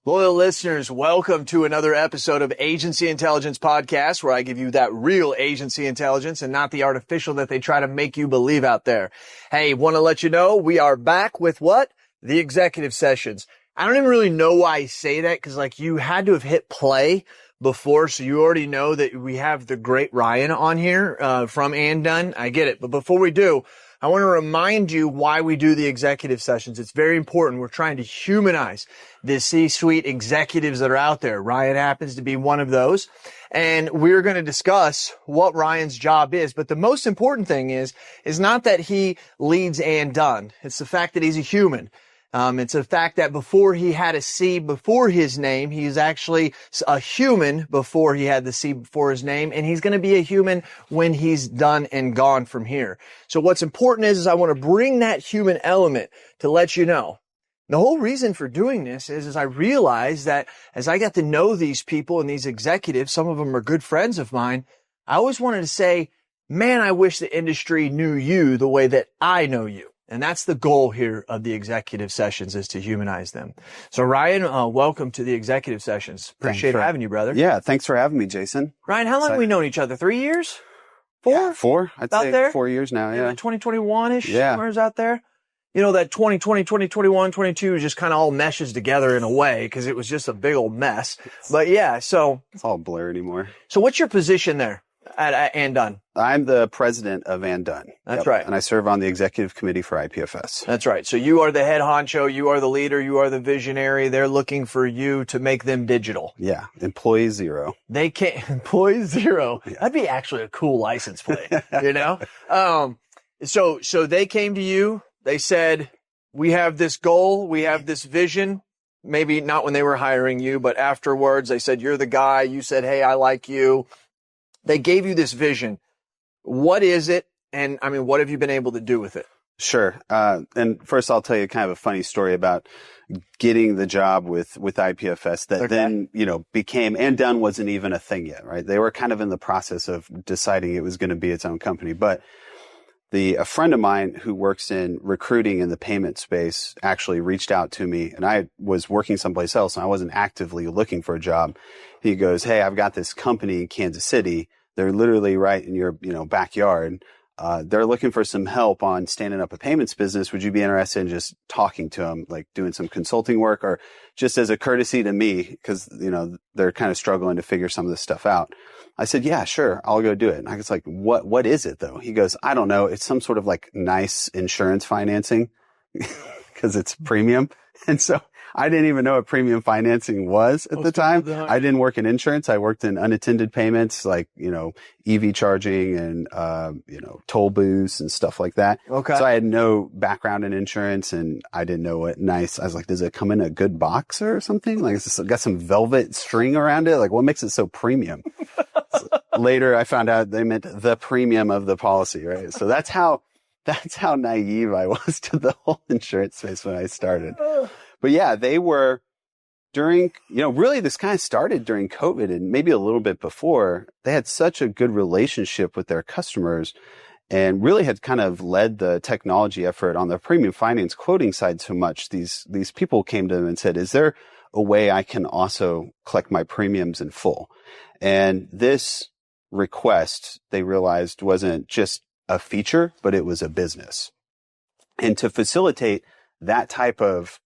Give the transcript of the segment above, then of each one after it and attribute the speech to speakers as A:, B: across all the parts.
A: Loyal listeners, welcome to another episode of Agency Intelligence Podcast, where I give you that real agency intelligence and not the artificial that they try to make you believe out there. Hey, want to let you know we are back with what? The executive sessions. I don't even really know why I say that, because like you had to have hit play before, so you already know that we have the great Ryan on here from AndDone. I get it. But before we do, I want to remind you why we do the executive sessions. It's very important. We're trying to humanize the C-suite executives that are out there. Ryan happens to be one of those. And we're going to discuss what Ryan's job is. But the most important thing is not that he leads AndDone. It's the fact that he's a human. It's a fact that before he had a C before his name, he's actually a human before he had the C before his name, and he's going to be a human when he's done and gone from here. So what's important is I want to bring that human element to let you know. The whole reason for doing this is I realized that as I got to know these people and these executives, some of them are good friends of mine, I always wanted to say, man, I wish the industry knew you the way that I know you. And that's the goal here of the executive sessions, is to humanize them. So Ryan, welcome to the executive sessions. Appreciate having you, brother.
B: Yeah, thanks for having me, Jason.
A: Ryan, how long have we known each other? 3 years? 4?
B: Yeah, 4. I'd
A: about
B: say
A: there?
B: 4 years now, yeah.
A: 2021-ish,
B: yeah.
A: Somewhere's out there. You know, that 2020, 2021, 22 just kind of all meshes together in a way because it was just a big old mess. But yeah, so.
B: It's all blur anymore.
A: So what's your position there at AndDone?
B: I'm the president of AndDone.
A: That's right.
B: And I serve on the executive committee for IPFS.
A: That's right. So you are the head honcho, you are the leader, you are the visionary. They're looking for you to make them digital.
B: Yeah. Employee 0.
A: They can't, employee 0.
B: Yeah.
A: That'd be actually a cool license plate, you know? So they came to you, they said, we have this goal, we have this vision. Maybe not when they were hiring you, but afterwards they said, you're the guy. You said, hey, I like you. They gave you this vision. What is it? And I mean, what have you been able to do with it?
B: Sure. And first I'll tell you kind of a funny story about getting the job with IPFS that then, became, AndDone wasn't even a thing yet, right? They were kind of in the process of deciding it was going to be its own company. But a friend of mine who works in recruiting in the payment space actually reached out to me, and I was working someplace else and I wasn't actively looking for a job. He goes, hey, I've got this company in Kansas City. They're literally right in your, backyard. They're looking for some help on standing up a payments business. Would you be interested in just talking to them, like doing some consulting work, or just as a courtesy to me? Because, they're kind of struggling to figure some of this stuff out. I said, yeah, sure. I'll go do it. And I was like, what is it though? He goes, I don't know. It's some sort of like nice insurance financing because it's premium. And so I didn't even know what premium financing was at the time. I didn't work in insurance. I worked in unattended payments, like, EV charging and, toll booths and stuff like that.
A: Okay.
B: So I had no background in insurance and I didn't know what nice. I was like, does it come in a good box or something? Like, is this got some velvet string around it? Like, what makes it so premium? Later, I found out they meant the premium of the policy, right? So that's how naive I was to the whole insurance space when I started. But yeah, they were during, really this kind of started during COVID and maybe a little bit before. They had such a good relationship with their customers and really had kind of led the technology effort on the premium finance quoting side so much. These people came to them and said, is there a way I can also collect my premiums in full? And this request, they realized, wasn't just a feature, but it was a business. And to facilitate that type of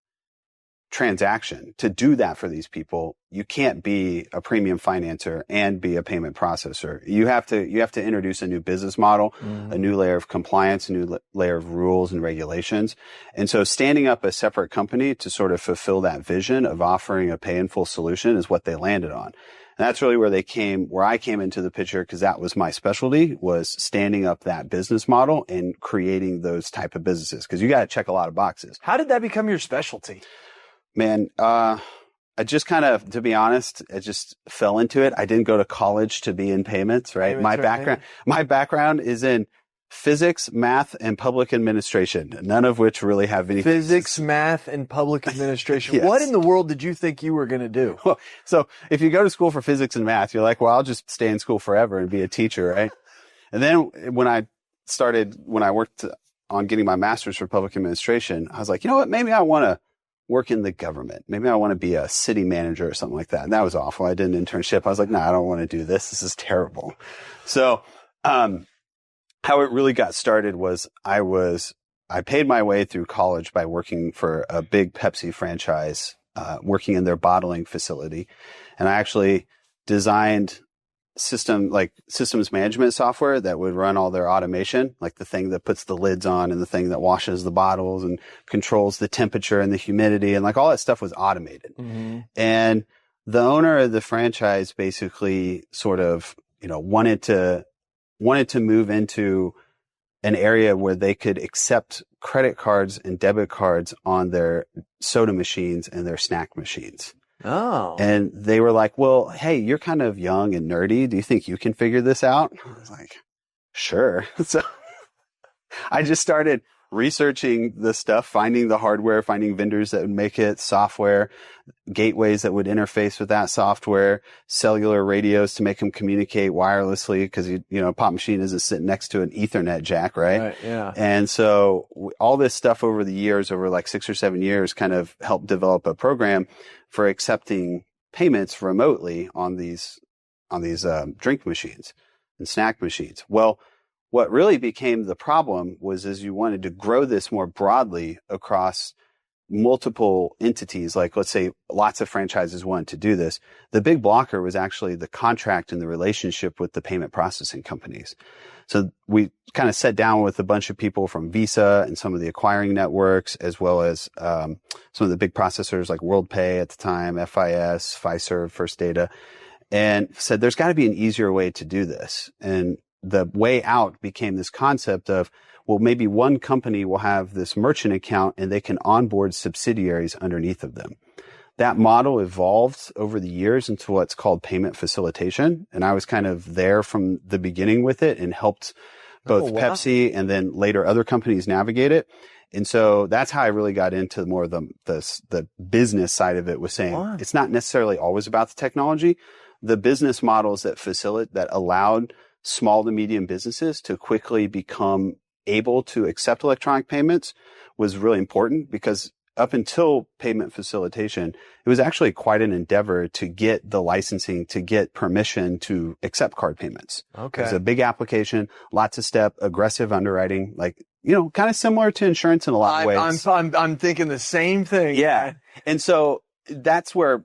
B: transaction, to do that for these people, you can't be a premium financer and be a payment processor. You have to introduce a new business model, a new layer of compliance, a new layer of rules and regulations. And so standing up a separate company to sort of fulfill that vision of offering a pay in full solution is what they landed on. And that's really where I came into the picture, because that was my specialty, was standing up that business model and creating those type of businesses, because you got to check a lot of boxes.
A: How did that become your specialty?
B: Man, I just kind of, to be honest, I just fell into it. I didn't go to college to be in payments, right? My background is in physics, math, and public administration, none of which really have any
A: physics, math, and public administration.
B: Yes.
A: What in the world did you think you were going to do?
B: Well, so if you go to school for physics and math, you're like, well, I'll just stay in school forever and be a teacher, right? And then when I worked on getting my master's for public administration, I was like, you know what? Maybe I want work in the government. Maybe I want to be a city manager or something like that. And that was awful. I did an internship. I was like, I don't want to do this. This is terrible. So, how it really got started was I paid my way through college by working for a big Pepsi franchise, working in their bottling facility. And I actually designed systems management software that would run all their automation, like the thing that puts the lids on and the thing that washes the bottles and controls the temperature and the humidity, and like all that stuff was automated. Mm-hmm. And the owner of the franchise basically sort of, wanted to move into an area where they could accept credit cards and debit cards on their soda machines and their snack machines.
A: Oh.
B: And they were like, well, hey, you're kind of young and nerdy. Do you think you can figure this out? I was like, sure. So I just started researching the stuff, finding the hardware, finding vendors that would make it, software, gateways that would interface with that software, cellular radios to make them communicate wirelessly, because a pop machine isn't sitting next to an Ethernet jack, right?
A: Yeah.
B: And so all this stuff over the years, over like 6 or 7 years, kind of helped develop a program for accepting payments remotely on these drink machines and snack machines. Well, what really became the problem was, as you wanted to grow this more broadly across multiple entities, like let's say lots of franchises wanted to do this, the big blocker was actually the contract and the relationship with the payment processing companies. So we kind of sat down with a bunch of people from Visa and some of the acquiring networks, as well as some of the big processors like WorldPay at the time, FIS, Fiserv, First Data, and said there's got to be an easier way to do this. And the way out became this concept of, well, maybe one company will have this merchant account and they can onboard subsidiaries underneath of them. That model evolved over the years into what's called payment facilitation. And I was kind of there from the beginning with it and helped both Pepsi and then later other companies navigate it. And so that's how I really got into more of the business side of it, was saying it's not necessarily always about the technology. The business models that allowed small to medium businesses to quickly become able to accept electronic payments was really important, because up until payment facilitation, it was actually quite an endeavor to get the licensing, to get permission to accept card payments.
A: Okay.
B: It's a big application, lots of step, aggressive underwriting, like, kind of similar to insurance in a lot of ways.
A: I'm thinking the same thing.
B: Yeah. And so that's where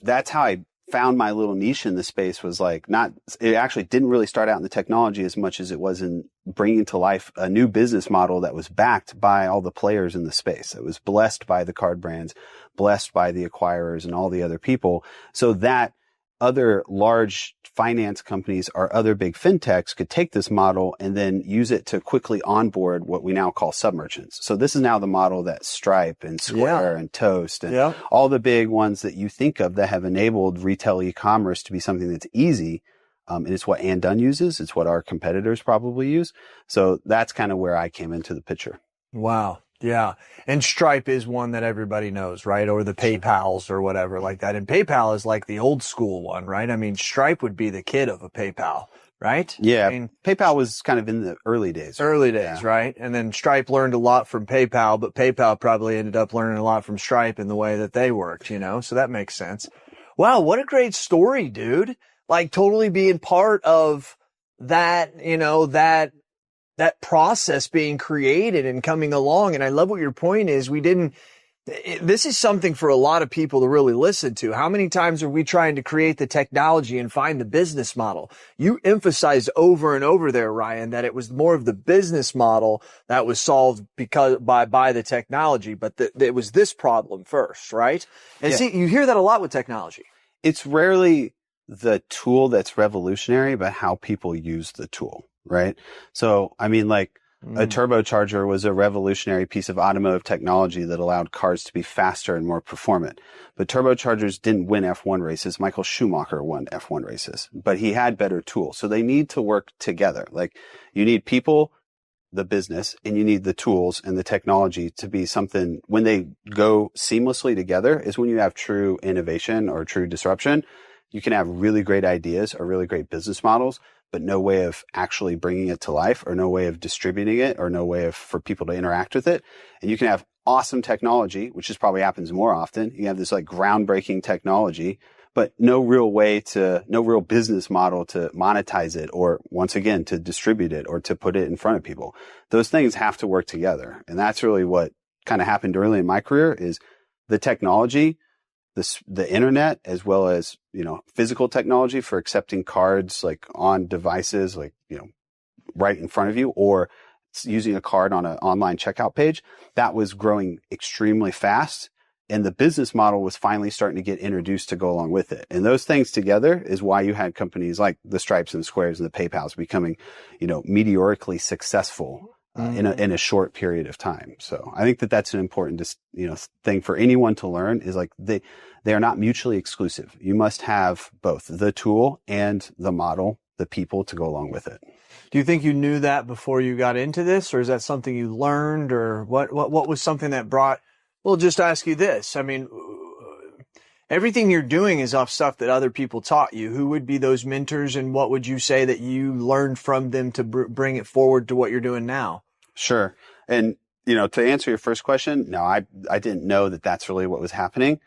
B: that's how I found my little niche in the space, was like, it actually didn't really start out in the technology as much as it was in bringing to life a new business model that was backed by all the players in the space. It was blessed by the card brands, blessed by the acquirers and all the other people, so that other large finance companies or other big fintechs could take this model and then use it to quickly onboard what we now call submerchants. So this is now the model that Stripe and Square and Toast and all the big ones that you think of that have enabled retail e-commerce to be something that's easy. And it's what AndDone uses. It's what our competitors probably use. So that's kind of where I came into the picture.
A: Wow. Yeah. And Stripe is one that everybody knows, right? Or the PayPals or whatever like that. And PayPal is like the old school one, right? I mean, Stripe would be the kid of a PayPal, right?
B: Yeah.
A: I mean,
B: PayPal was kind of in the early days.
A: Right? And then Stripe learned a lot from PayPal, but PayPal probably ended up learning a lot from Stripe in the way that they worked, So that makes sense. Wow. What a great story, dude. Like totally being part of that, that process being created and coming along. And I love what your point is. This is something for a lot of people to really listen to. How many times are we trying to create the technology and find the business model? You emphasized over and over there, Ryan, that it was more of the business model that was solved by the technology, but it was this problem first, right? And see, you hear that a lot with technology.
B: It's rarely the tool that's revolutionary, but how people use the tool. Right. So, I mean, like a turbocharger was a revolutionary piece of automotive technology that allowed cars to be faster and more performant. But turbochargers didn't win F1 races. Michael Schumacher won F1 races, but he had better tools. So they need to work together. Like you need people, the business, and you need the tools and the technology to be something. When they go seamlessly together is when you have true innovation or true disruption. You can have really great ideas or really great business models, but no way of actually bringing it to life, or no way of distributing it, or no way for people to interact with it. And you can have awesome technology, which just probably happens more often. You have this like groundbreaking technology, but no real business model to monetize it, or once again, to distribute it or to put it in front of people. Those things have to work together. And that's really what kind of happened early in my career is the technology, the internet, as well as, physical technology for accepting cards, like on devices, like, right in front of you, or using a card on an online checkout page. That was growing extremely fast. And the business model was finally starting to get introduced to go along with it. And those things together is why you had companies like the Stripes and the Squares and the PayPals becoming, meteorically successful in a short period of time. So I think that that's an important, thing for anyone to learn is like they are not mutually exclusive. You must have both the tool and the model, the people to go along with it.
A: Do you think you knew that before you got into this, or is that something you learned, or what was something that brought, well, just ask you this. I mean, everything you're doing is off stuff that other people taught you. Who would be those mentors, and what would you say that you learned from them to bring it forward to what you're doing now?
B: Sure. And, to answer your first question, no, I didn't know that that's really what was happening.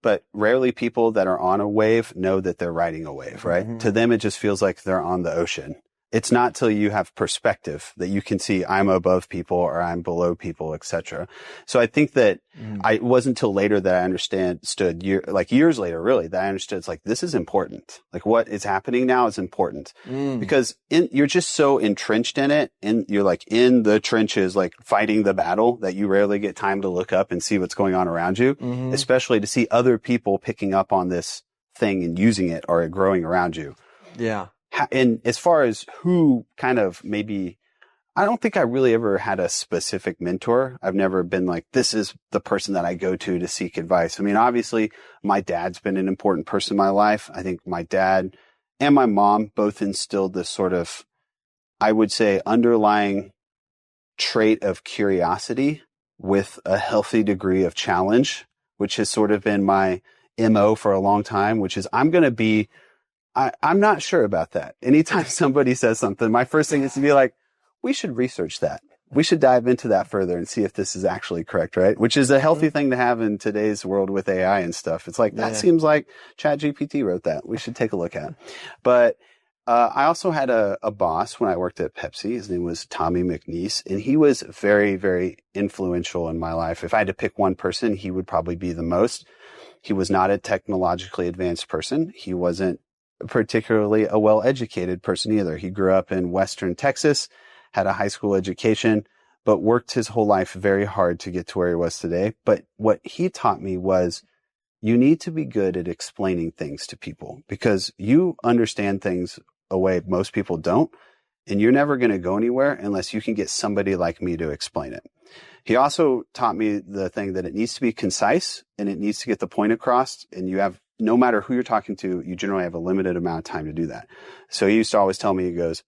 B: But rarely people that are on a wave know that they're riding a wave, right? Mm-hmm. To them, it just feels like they're on the ocean. It's not till you have perspective that you can see I'm above people or I'm below people, etc. So I think that it wasn't until later that I understood years later, really, that I understood it's like, this is important. Like what is happening now is important because you're just so entrenched in it, and you're like in the trenches, like fighting the battle, that you rarely get time to look up and see what's going on around you, especially to see other people picking up on this thing and using it or growing around you.
A: Yeah.
B: And as far as who kind of maybe, I don't think I really ever had a specific mentor. I've never been like, this is the person that I go to seek advice. I mean, obviously my dad's been an important person in my life. I think my dad and my mom both instilled this sort of, I would say, underlying trait of curiosity with a healthy degree of challenge, which has sort of been my MO for a long time, which is I'm not sure about that. Anytime somebody says something, my first thing is to be like, we should research that. We should dive into that further and see if this is actually correct, right? Which is a healthy thing to have in today's world with AI and stuff. It's like, that seems like ChatGPT wrote that. We should take a look at. But I also had a boss when I worked at Pepsi. His name was Tommy McNeese, and he was very, very influential in my life. If I had to pick one person, he would probably be the most. He was not a technologically advanced person. He wasn't particularly a well-educated person either. He grew up in Western Texas, had a high school education, but worked his whole life very hard to get to where he was today. But what he taught me was you need to be good at explaining things to people, because you understand things a way most people don't, and you're never going to go anywhere unless you can get somebody like me to explain it. He also taught me the thing that it needs to be concise and it needs to get the point across, and no matter who you're talking to, you generally have a limited amount of time to do that. So he used to always tell me, he goes,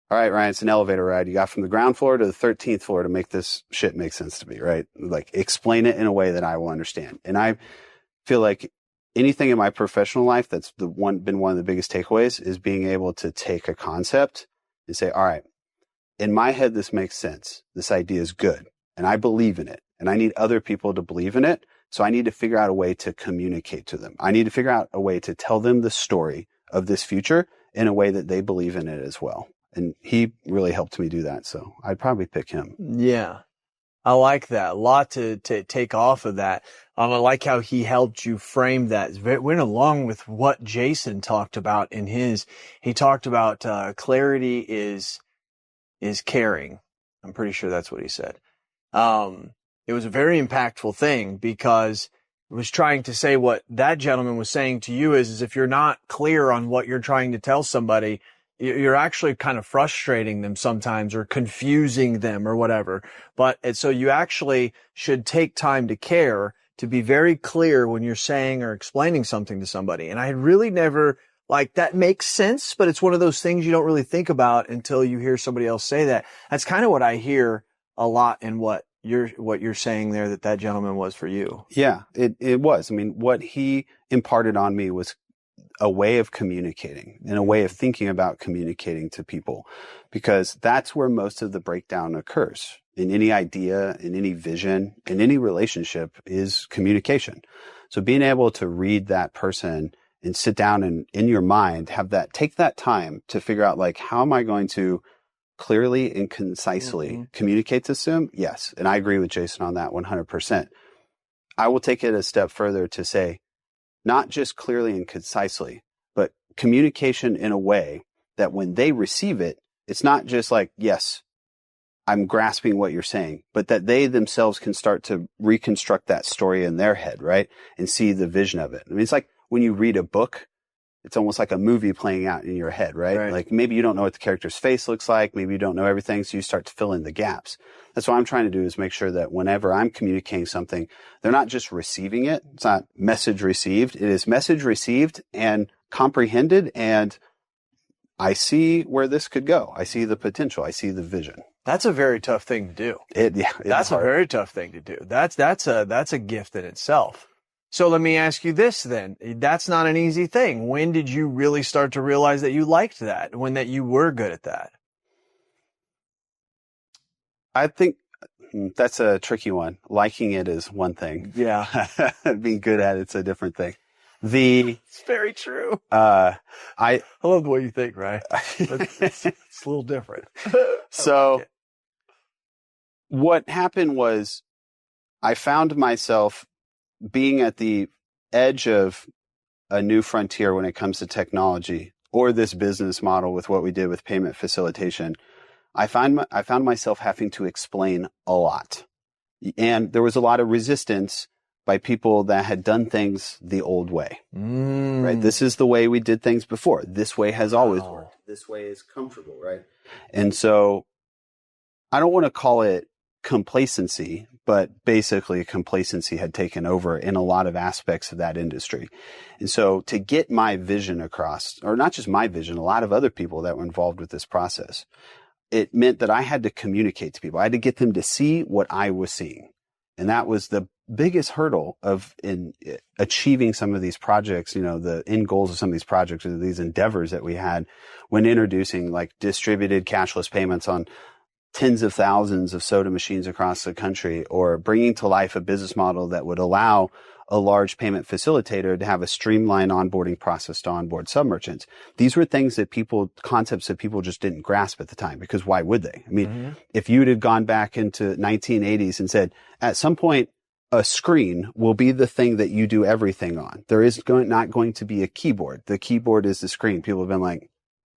B: all right, Ryan, it's an elevator ride. You got from the ground floor to the 13th floor to make this shit make sense to me, right? Like, explain it in a way that I will understand. And I feel like anything in my professional life that's been one of the biggest takeaways is being able to take a concept and say, all right, in my head, this makes sense. This idea is good, and I believe in it, and I need other people to believe in it. So I need to figure out a way to communicate to them. I need to figure out a way to tell them the story of this future in a way that they believe in it as well. And he really helped me do that. So I'd probably pick him.
A: Yeah. I like that. A lot to take off of that. I like how he helped you frame that. It went along with what Jason talked about in his. He talked about clarity is caring. I'm pretty sure that's what he said. It was a very impactful thing, because it was trying to say what that gentleman was saying to you is if you're not clear on what you're trying to tell somebody, you're actually kind of frustrating them sometimes or confusing them or whatever. So you actually should take time to care, to be very clear when you're saying or explaining something to somebody. And I really never, like, that makes sense, but it's one of those things you don't really think about until you hear somebody else say that. That's kind of what I hear a lot in what you're saying there, that gentleman was for you.
B: Yeah, it was. I mean, what he imparted on me was a way of communicating and a way of thinking about communicating to people, because that's where most of the breakdown occurs. In any idea, in any vision, in any relationship is communication. So being able to read that person and sit down and in your mind take that time to figure out, like, how am I going to clearly and concisely communicate this to them? Yes. And I agree with Jason on that 100%. I will take it a step further to say, not just clearly and concisely, but communication in a way that when they receive it, it's not just like, yes, I'm grasping what you're saying, but that they themselves can start to reconstruct that story in their head, right? And see the vision of it. I mean, it's like when you read a book, it's almost like a movie playing out in your head, right? Like maybe you don't know what the character's face looks like. Maybe you don't know everything. So you start to fill in the gaps. That's what I'm trying to do, is make sure that whenever I'm communicating something, they're not just receiving it. It's not message received. It is message received and comprehended. And I see where this could go. I see the potential. I see the vision.
A: That's a very tough thing to do. That's a very tough thing to do. That's a gift in itself. So let me ask you this then. That's not an easy thing. When did you really start to realize that you liked that? When that you were good at that? I
B: think that's a tricky one. Liking it is one thing.
A: Yeah.
B: Being good at it's a different thing.
A: It's very true. I love the way you think, right? It's a little different.
B: So what happened was I found myself being at the edge of a new frontier when it comes to technology, or this business model with what we did with payment facilitation. I found myself having to explain a lot. And there was a lot of resistance by people that had done things the old way, right? This is the way we did things before. This way has always worked. This way is comfortable, right? And so I don't want to call it complacency, but basically complacency had taken over in a lot of aspects of that industry. And so to get my vision across, or not just my vision, a lot of other people that were involved with this process, it meant that I had to communicate to people. I had to get them to see what I was seeing. And that was the biggest hurdle in achieving some of these projects, the end goals of some of these projects, or these endeavors that we had when introducing like distributed cashless payments on tens of thousands of soda machines across the country, or bringing to life a business model that would allow a large payment facilitator to have a streamlined onboarding process to onboard sub-merchants. These were concepts that people just didn't grasp at the time, because why would they? I mean, if you'd have gone back into 1980s and said, at some point, a screen will be the thing that you do everything on. There is not going to be a keyboard. The keyboard is the screen. People have been like,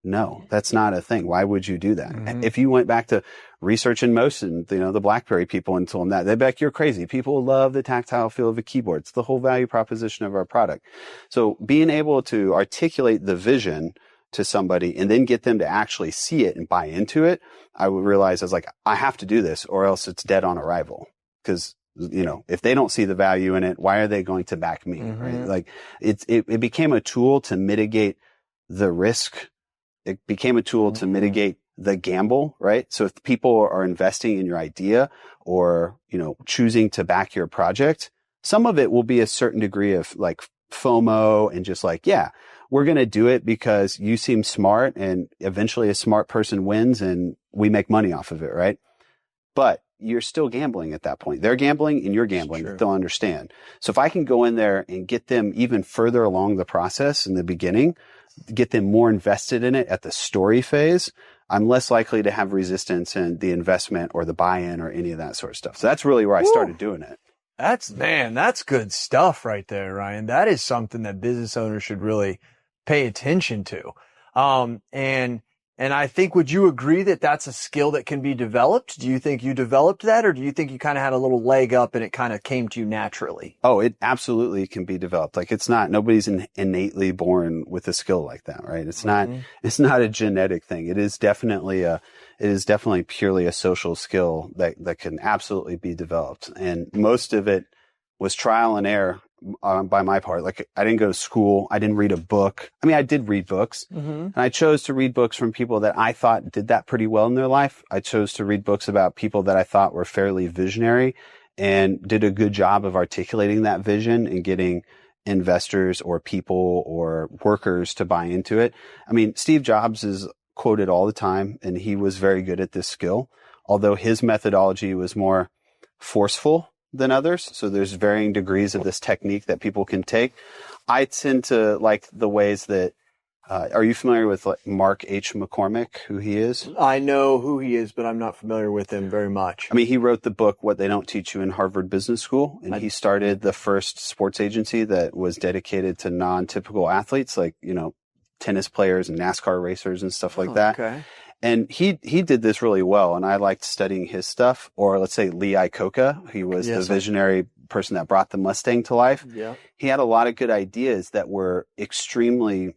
B: no, that's not a thing. Why would you do that? If you went back to research in motion, the BlackBerry people, and told them that, they'd be like, you're crazy. People love the tactile feel of a keyboard. It's the whole value proposition of our product. So being able to articulate the vision to somebody and then get them to actually see it and buy into it, I would realize I was like, I have to do this, or else it's dead on arrival. Because if they don't see the value in it, why are they going to back me? Right? Like it became a tool to mitigate the risk. It became a tool to mitigate the gamble, right? So if people are investing in your idea, or, choosing to back your project, some of it will be a certain degree of like FOMO and just like, yeah, we're going to do it because you seem smart, and eventually a smart person wins and we make money off of it, right? But you're still gambling at that point. They're gambling and you're gambling, but they'll understand. So if I can go in there and get them even further along the process in the beginning, get them more invested in it at the story phase, I'm less likely to have resistance in the investment or the buy-in or any of that sort of stuff. So that's really where I started doing it.
A: That's good stuff right there, Ryan. That is something that business owners should really pay attention to. And I think, would you agree that that's a skill that can be developed? Do you think you developed that, or do you think you kind of had a little leg up and it kind of came to you naturally?
B: Oh, it absolutely can be developed. Like nobody's innately born with a skill like that, right? It's not a genetic thing. It is definitely purely a social skill that can absolutely be developed. And most of it was trial and error. By my part, like I didn't go to school. I didn't read a book. I mean, I did read books, and I chose to read books from people that I thought did that pretty well in their life. I chose to read books about people that I thought were fairly visionary and did a good job of articulating that vision and getting investors or people or workers to buy into it. I mean, Steve Jobs is quoted all the time, and he was very good at this skill, although his methodology was more forceful than others. So there's varying degrees of this technique that people can take. I tend to like the ways that, are you familiar with like Mark H. McCormick, who he is?
A: I know who he is, but I'm not familiar with him very much.
B: I mean, he wrote the book, What They Don't Teach You in Harvard Business School, and he started the first sports agency that was dedicated to non-typical athletes, like, you know, tennis players and NASCAR racers and stuff like that.
A: Okay.
B: And he did this really well, and I liked studying his stuff. Or let's say Lee Iacocca, he was the visionary person that brought the Mustang to life.
A: Yeah.
B: He had a lot of good ideas that were extremely,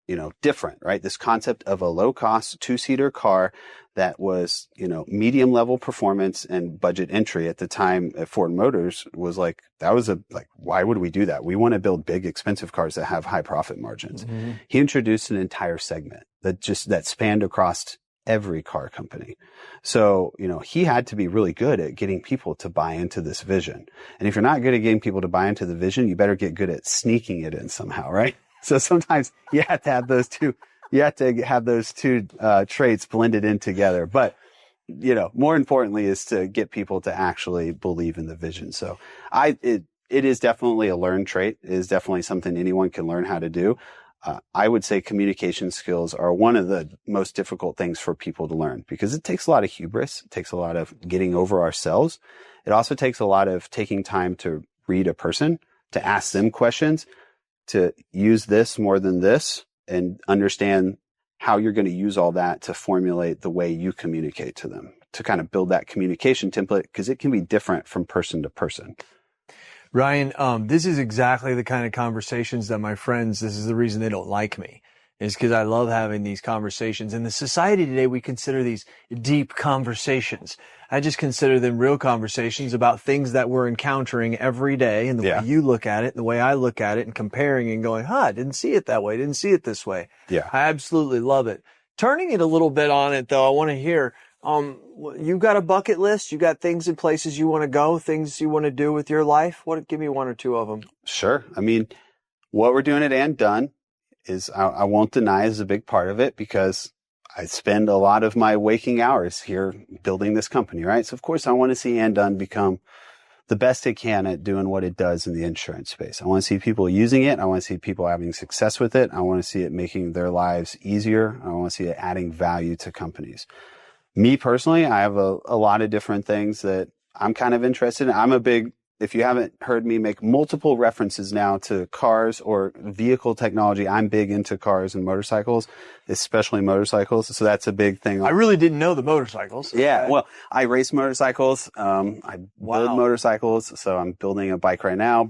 B: you know, different, right? This concept of a low-cost two-seater car that was, you know, medium-level performance and budget entry at the time at Ford Motors was like, that was why would we do that? We want to build big, expensive cars that have high profit margins. Mm-hmm. He introduced an entire segment that spanned across every car company. So, you know, he had to be really good at getting people to buy into this vision. And if you're not good at getting people to buy into the vision, you better get good at sneaking it in somehow, right? So sometimes you have to have those two, traits blended in together. But, you know, more importantly is to get people to actually believe in the vision. So it is definitely a learned trait. It is definitely something anyone can learn how to do. I would say communication skills are one of the most difficult things for people to learn because it takes a lot of hubris. It takes a lot of getting over ourselves. It also takes a lot of taking time to read a person, to ask them questions, to use this more than this, and understand how you're going to use all that to formulate the way you communicate to them, to kind of build that communication template, because it can be different from person to person.
A: Ryan, this is exactly the kind of conversations that my friends, this is the reason they don't like me, is because I love having these conversations. In the society today, we consider these deep conversations. I just consider them real conversations about things that we're encountering every day, and the way you look at it and the way I look at it, and comparing and going, I didn't see it that way, didn't see it this way.
B: Yeah.
A: I absolutely love it. Turning it a little bit on it, though, I want to hear, you've got a bucket list. You got things and places you want to go, things you want to do with your life. Give me one or two of them.
B: Sure. I mean, what we're doing at AndDone is, I won't deny, is a big part of it because I spend a lot of my waking hours here building this company, right? So of course I want to see AndDone become the best it can at doing what it does in the insurance space. I want to see people using it. I want to see people having success with it. I want to see it making their lives easier. I want to see it adding value to companies. Me personally, I have a lot of different things that I'm kind of interested in. If you haven't heard me make multiple references now to cars or vehicle technology, I'm big into cars and motorcycles, especially motorcycles. So that's a big thing.
A: I really didn't know the motorcycles.
B: Yeah. Well, I race motorcycles. I build motorcycles. So I'm building a bike right now,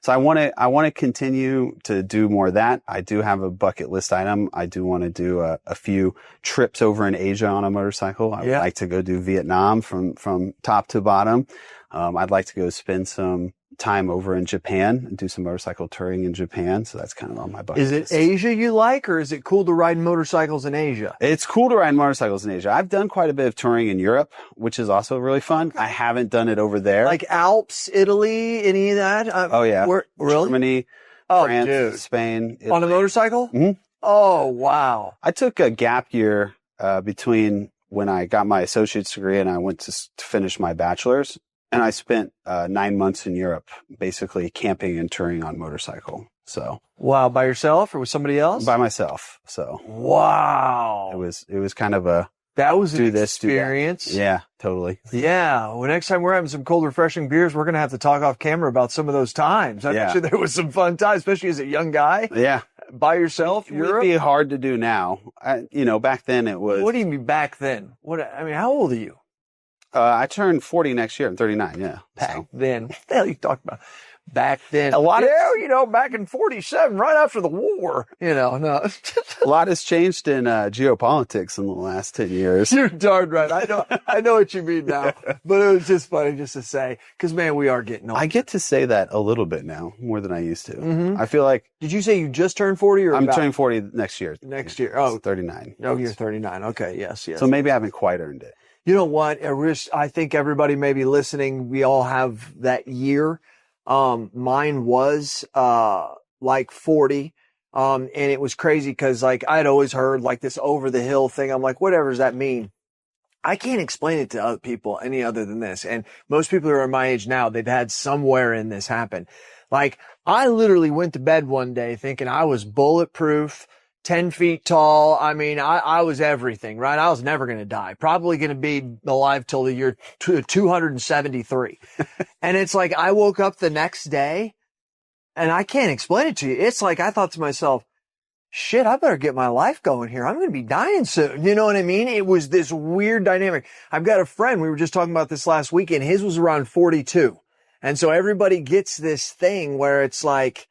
B: so I want to continue to do more of that. I do have a bucket list item. I do want to do a few trips over in Asia on a motorcycle. I'd like to go do Vietnam from top to bottom. I'd like to go spend some time over in Japan and do some motorcycle touring in Japan. So that's kind of on my bucket list.
A: Is it Asia you like, or is it cool to ride motorcycles in Asia?
B: It's cool to ride motorcycles in Asia. I've done quite a bit of touring in Europe, which is also really fun. I haven't done it over there.
A: Like Alps, Italy, any of that?
B: Really? Germany, France, Spain. Italy.
A: On a motorcycle?
B: Mm-hmm.
A: Oh, wow.
B: I took a gap year between when I got my associate's degree and I went to finish my bachelor's. And I spent 9 months in Europe, basically camping and touring on motorcycle. So
A: wow, by yourself or with somebody else?
B: By myself. So
A: wow,
B: it was kind of an
A: experience.
B: Yeah, totally.
A: Yeah. Well, next time we're having some cold, refreshing beers, we're gonna have to talk off camera about some of those times. I'm sure there was some fun times, especially as a young guy.
B: Yeah.
A: By yourself,
B: Europe? It would be hard to do now. Back then it was.
A: What do you mean back then? How old are you?
B: I turned 40 next year. I'm 39. Yeah.
A: Back then. What the hell are you talking about? Back then. Back in 47, right after the war. No.
B: A lot has changed in geopolitics in the last 10 years.
A: You're darn right. I know what you mean now. But it was just funny just to say, because, man, we are getting old.
B: I get to say that a little bit now, more than I used to.
A: Mm-hmm.
B: I feel like.
A: Did you say you just turned 40 or
B: I'm turning 40 next year.
A: Next year. Oh.
B: 39.
A: Oh, you're 39. Okay. Yes.
B: So maybe I haven't quite earned it.
A: You know what? I think everybody may be listening. We all have that year Mine was, like 40. And it was crazy because like I'd always heard like this over the hill thing. I'm like, whatever does that mean? I can't explain it to other people any other than this. And most people who are my age now, they've had somewhere in this happen. Like I literally went to bed one day thinking I was bulletproof, 10 feet tall. I mean, I was everything, right? I was never going to die. Probably going to be alive till the year 273. And it's like, I woke up the next day and I can't explain it to you. It's like, I thought to myself, shit, I better get my life going here. I'm going to be dying soon. You know what I mean? It was this weird dynamic. I've got a friend, we were just talking about this last weekend. His was around 42. And so everybody gets this thing where it's like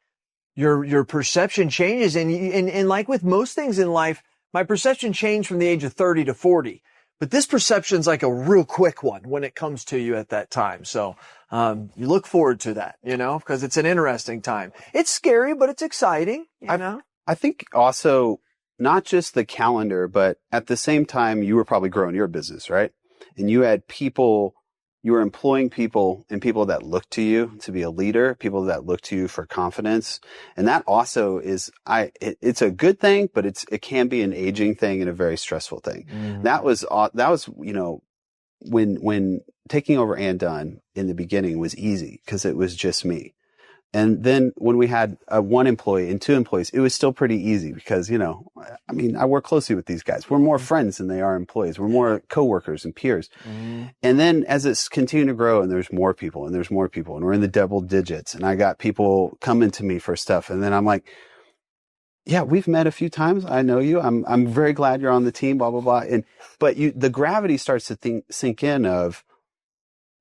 A: your perception changes. And like with most things in life, my perception changed from the age of 30 to 40. But this perception's like a real quick one when it comes to you at that time. So, you look forward to that, you know, because it's an interesting time. It's scary, but it's exciting, you know?
B: I think also not just the calendar, but at the same time, you were probably growing your business, right? And you had people, you were employing people and people that look to you to be a leader, people that look to you for confidence. And that also is, it's a good thing, but it can be an aging thing and a very stressful thing. Mm. That was, you know, when taking over AndDone in the beginning was easy because it was just me. And then when we had one employee and two employees, it was still pretty easy because, you know, I mean, I work closely with these guys. We're more friends than they are employees. We're more coworkers and peers. Mm-hmm. And then as it's continued to grow and there's more people and we're in the double digits and I got people coming to me for stuff. And then I'm like, yeah, we've met a few times. I know you. I'm very glad you're on the team, blah, blah, blah. But the gravity starts to sink in of,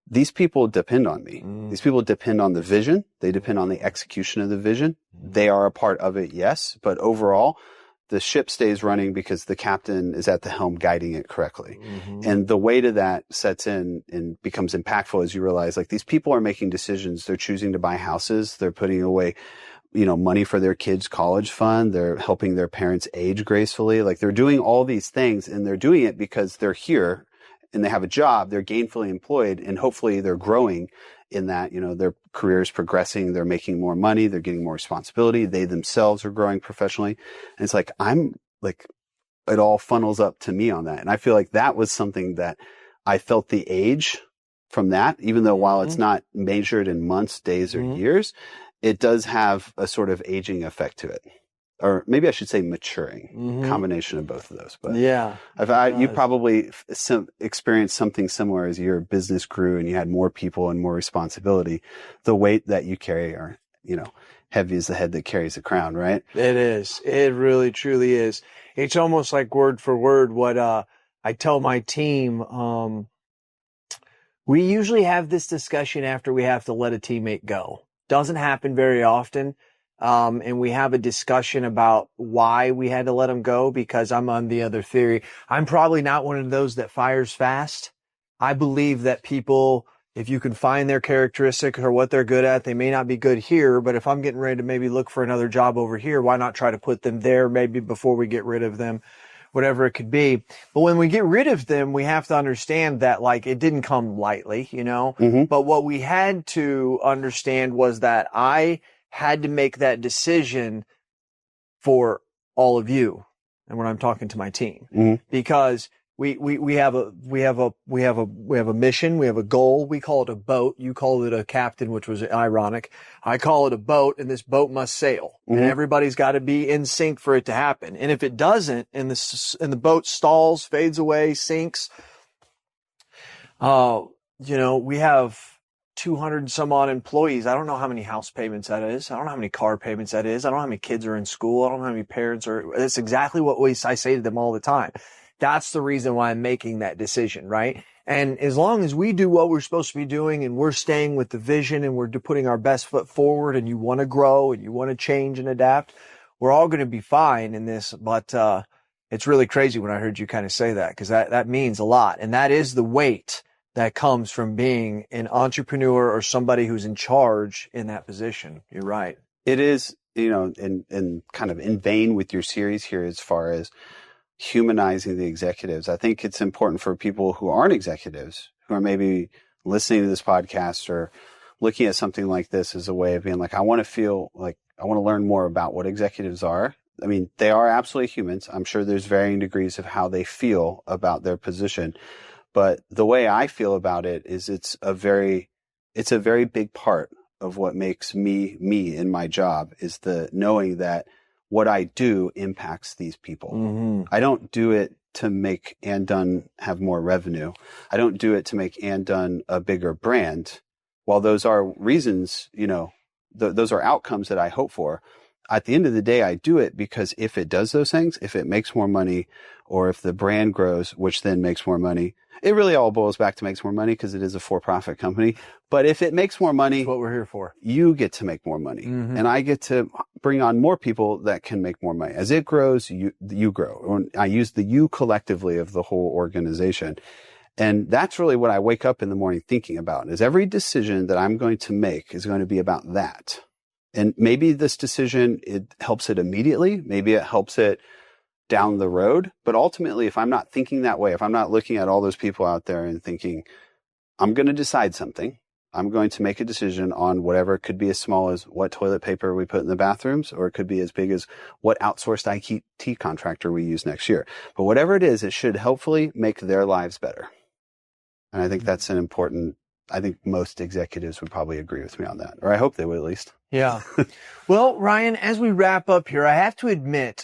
B: these people depend on me. Mm. These people depend on the vision. They depend on the execution of the vision. They are a part of it, yes. But overall, the ship stays running because the captain is at the helm guiding it correctly. Mm-hmm. And the weight of that sets in and becomes impactful as you realize, like, these people are making decisions. They're choosing to buy houses. They're putting away, you know, money for their kids' college fund. They're helping their parents age gracefully. Like, they're doing all these things, and they're doing it because they're here and they have a job, they're gainfully employed, and hopefully they're growing in that, you know, their career is progressing, they're making more money, they're getting more responsibility, they themselves are growing professionally. And it's like, it all funnels up to me on that. And I feel like that was something that I felt the age from that, even though while it's not measured in months, days, or years, it does have a sort of aging effect to it. Or maybe I should say maturing, combination of both of those. But yeah, you probably experienced something similar as your business grew and you had more people and more responsibility. The weight that you carry are, you know, heavy as the head that carries the crown, right?
A: It is. It really, truly is. It's almost like word for word what I tell my team. We usually have this discussion after we have to let a teammate go. Doesn't happen very often. And we have a discussion about why we had to let them go, because I'm on the other theory. I'm probably not one of those that fires fast. I believe that people, if you can find their characteristics or what they're good at, they may not be good here, but if I'm getting ready to maybe look for another job over here, why not try to put them there maybe before we get rid of them, whatever it could be. But when we get rid of them, we have to understand that, like, it didn't come lightly, you know, but what we had to understand was that I had to make that decision for all of you. And when I'm talking to my team, because we have a mission, we have a goal. We call it a boat. You call it a captain, which was ironic. I call it a boat, and this boat must sail, and everybody's got to be in sync for it to happen. And if it doesn't, and the boat stalls, fades away, sinks, you know, we have 200 and some odd employees. I don't know how many house payments that is. I don't know how many car payments that is. I don't know how many kids are in school. I don't know how many parents are. That's exactly what I say to them all the time. That's the reason why I'm making that decision, right? And as long as we do what we're supposed to be doing and we're staying with the vision and we're putting our best foot forward, and you want to grow and you want to change and adapt, we're all going to be fine in this. But it's really crazy when I heard you kind of say that, because that means a lot. And that is the weight that comes from being an entrepreneur or somebody who's in charge in that position. You're right.
B: It is, you know, and kind of in vein with your series here as far as humanizing the executives. I think it's important for people who aren't executives, who are maybe listening to this podcast or looking at something like this as a way of being like, I want to feel like I want to learn more about what executives are. I mean, they are absolutely humans. I'm sure there's varying degrees of how they feel about their position. But the way I feel about it is it's a very big part of what makes me in my job, is the knowing that what I do impacts these people.
A: Mm-hmm.
B: I don't do it to make AndDone have more revenue. I don't do it to make AndDone a bigger brand. While those are reasons, those are outcomes that I hope for. At the end of the day, I do it because if it does those things, if it makes more money, or if the brand grows, which then makes more money, it really all boils back to makes more money because it is a for-profit company. But if it makes more money,
A: That's what we're here for.
B: You get to make more money.
A: Mm-hmm.
B: And I get to bring on more people that can make more money. As it grows, you grow. I use the you collectively of the whole organization. And that's really what I wake up in the morning thinking about, is every decision that I'm going to make is going to be about that. And maybe this decision, it helps it immediately. Maybe it helps it down the road. But ultimately, if I'm not thinking that way, if I'm not looking at all those people out there and thinking, I'm going to decide something, I'm going to make a decision on whatever, it could be as small as what toilet paper we put in the bathrooms, or it could be as big as what outsourced IT contractor we use next year. But whatever it is, it should hopefully make their lives better. And I think that's an important, I think most executives would probably agree with me on that, or I hope they would at least.
A: Yeah. Well, Ryan, as we wrap up here, I have to admit,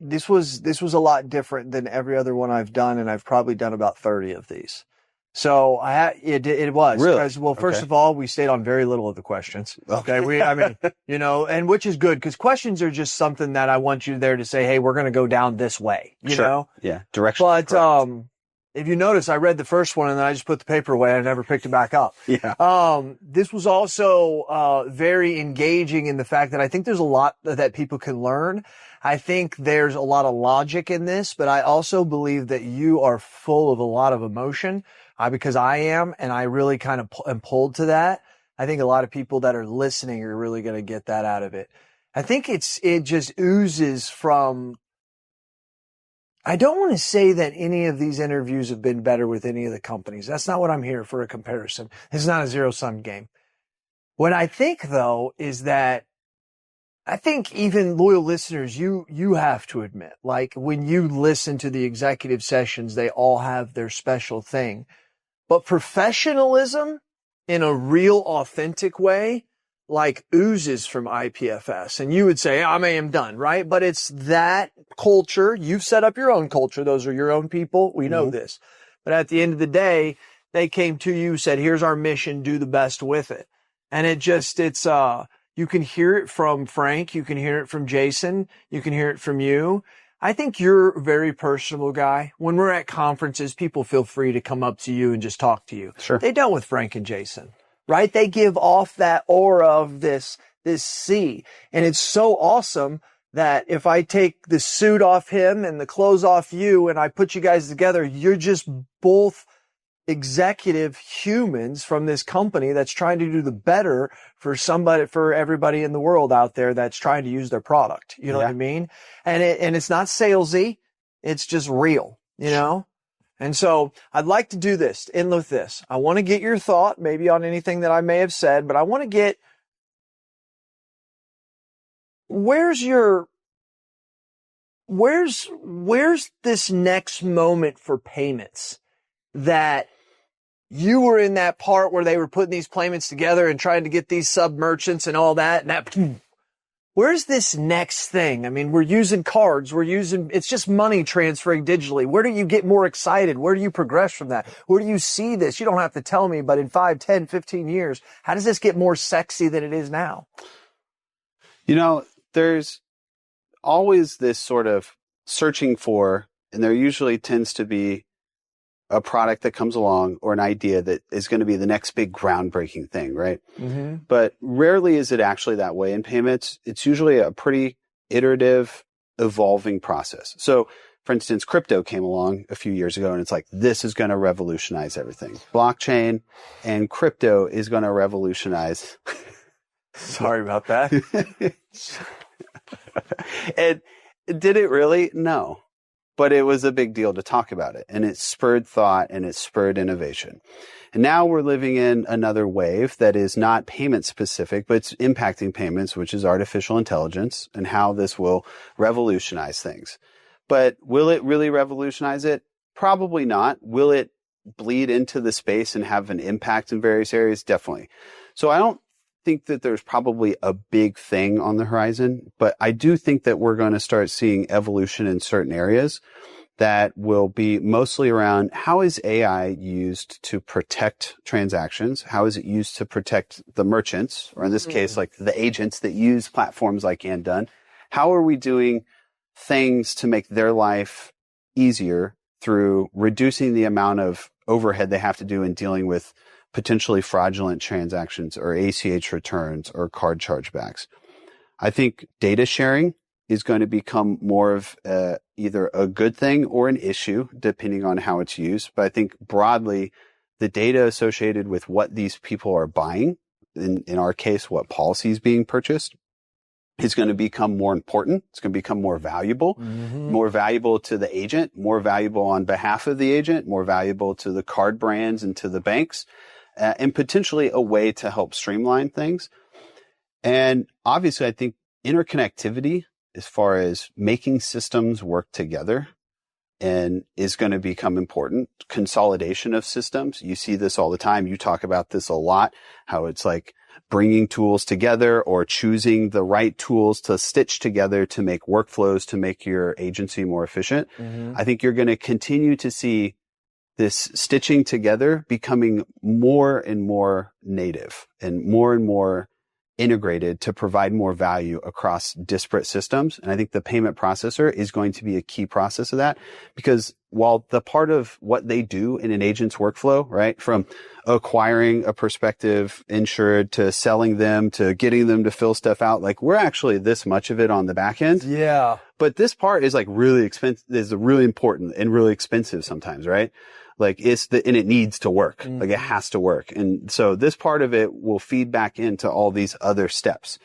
A: this was a lot different than every other one I've done, and I've probably done about 30 of these. So it was.
B: Really?
A: Because, well, first
B: Okay.
A: of all, we stayed on very little of the questions.
B: Okay.
A: And which is good, because questions are just something that I want you there to say, hey, we're going to go down this way, you
B: Sure.
A: know?
B: Yeah. Direction.
A: But,
B: correct.
A: if you notice, I read the first one and then I just put the paper away. I never picked it back up.
B: Yeah.
A: This was also, very engaging in the fact that I think there's a lot that people can learn. I think there's a lot of logic in this, but I also believe that you are full of a lot of emotion, because I am, and I really kind of am pulled to that. I think a lot of people that are listening are really going to get that out of it. I think it just oozes from, I don't want to say that any of these interviews have been better with any of the companies. That's not what I'm here for, a comparison. It's not a zero-sum game. What I think, though, is that I think even loyal listeners, you have to admit, like when you listen to the executive sessions, they all have their special thing. But professionalism in a real authentic way, like oozes from IPFS. And you would say, I am done, right? But it's that culture. You've set up your own culture. Those are your own people. We know this. But at the end of the day, they came to you, said, here's our mission, do the best with it. And you can hear it from Frank. You can hear it from Jason. You can hear it from you. I think you're a very personable guy. When we're at conferences, people feel free to come up to you and just talk to you.
B: Sure.
A: They don't with Frank and Jason, right? They give off that aura of this C. And it's so awesome that if I take the suit off him and the clothes off you and I put you guys together, you're just both executive humans from this company that's trying to do the better for everybody in the world out there that's trying to use their product. You know what I mean? And it's not salesy. It's just real, you know? And so I'd like to do this, end with this. I want to get your thought maybe on anything that I may have said, but I want to get, where's this next moment for payments that you were in that part where they were putting these payments together and trying to get these sub merchants and all that. And where's this next thing? I mean, we're using cards. It's just money transferring digitally. Where do you get more excited? Where do you progress from that? Where do you see this? You don't have to tell me, but in 5, 10, 15 years, how does this get more sexy than it is now?
B: There's always this sort of searching for, and there usually tends to be a product that comes along or an idea that is going to be the next big groundbreaking thing, right? Mm-hmm. But rarely is it actually that way in payments. It's usually a pretty iterative, evolving process. So, for instance, crypto came along a few years ago and it's like, this is going to revolutionize everything. Blockchain and crypto is going to revolutionize.
A: Sorry about that.
B: And did it really? No. but it was a big deal to talk about it. And it spurred thought and it spurred innovation. And now we're living in another wave that is not payment specific, but it's impacting payments, which is artificial intelligence and how this will revolutionize things. But will it really revolutionize it? Probably not. Will it bleed into the space and have an impact in various areas? Definitely. So I don't think that there's probably a big thing on the horizon, but I do think that we're going to start seeing evolution in certain areas that will be mostly around how is AI used to protect transactions? How is it used to protect the merchants, or in this case, like the agents that use platforms like AndDone? How are we doing things to make their life easier through reducing the amount of overhead they have to do in dealing with potentially fraudulent transactions or ACH returns or card chargebacks? I think data sharing is going to become more of either a good thing or an issue, depending on how it's used. But I think broadly, the data associated with what these people are buying, in our case, what policy is being purchased, is going to become more important. It's going to become more valuable to the agent, more valuable on behalf of the agent, more valuable to the card brands and to the banks, and potentially a way to help streamline things. And obviously, I think interconnectivity, as far as making systems work together, and is going to become important. Consolidation of systems. You see this all the time. You talk about this a lot, how it's like bringing tools together or choosing the right tools to stitch together to make workflows, to make your agency more efficient. I think you're going to continue to see this stitching together becoming more and more native and more integrated to provide more value across disparate systems. And I think the payment processor is going to be a key process of that, because while the part of what they do in an agent's workflow, right, from acquiring a prospective insured to selling them to getting them to fill stuff out, like we're actually this much of it on the back end.
A: Yeah.
B: But this part is like really expensive, is really important and really expensive sometimes, right? Like and it needs to work. Like it has to work. And so this part of it will feed back into all these other steps.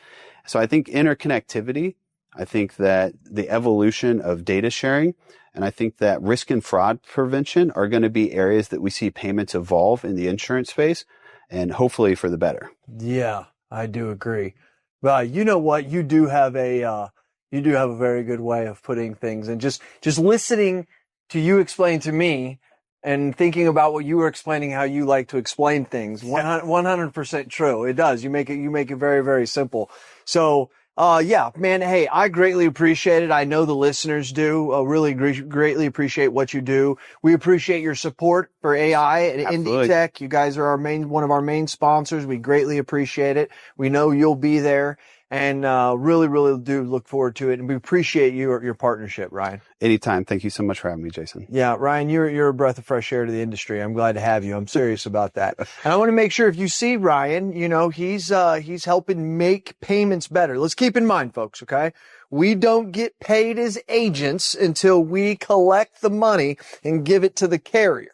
B: So I think interconnectivity, I think that the evolution of data sharing, and I think that risk and fraud prevention are going to be areas that we see payments evolve in the insurance space, and hopefully for the better.
A: Yeah, I do agree. Well, you know what? You do have a very good way of putting things, and just listening to you explain to me and thinking about what you were explaining, how you like to explain things. 100% true. It does. You make it very, very simple. So, yeah, man, hey, I greatly appreciate it. I know the listeners do. Really greatly appreciate what you do. We appreciate your support for AI at Indie Tech. You guys are one of our main sponsors. We greatly appreciate it. We know you'll be there. And really, really do look forward to it. And we appreciate your partnership, Ryan.
B: Anytime. Thank you so much for having me, Jason.
A: Yeah, Ryan, you're a breath of fresh air to the industry. I'm glad to have you. I'm serious about that. And I want to make sure if you see Ryan, you know, he's helping make payments better. Let's keep in mind, folks, okay? We don't get paid as agents until we collect the money and give it to the carrier.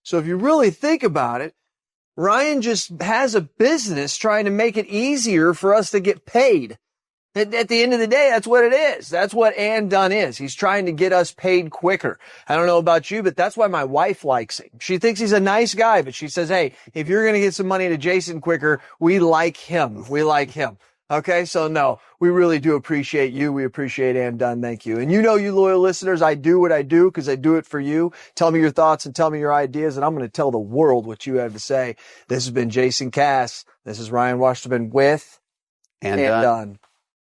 A: So if you really think about it, Ryan just has a business trying to make it easier for us to get paid. At the end of the day, that's what it is. That's what AndDone is. He's trying to get us paid quicker. I don't know about you, but that's why my wife likes him. She thinks he's a nice guy, but she says, hey, if you're going to get some money to Jason quicker, we like him. We like him. Okay, so no, we really do appreciate you. We appreciate AndDone. Thank you. And you know, you loyal listeners, I do what I do because I do it for you. Tell me your thoughts and tell me your ideas, and I'm going to tell the world what you have to say. This has been Jason Cass. This is Ryan Westerman with
B: AndDone.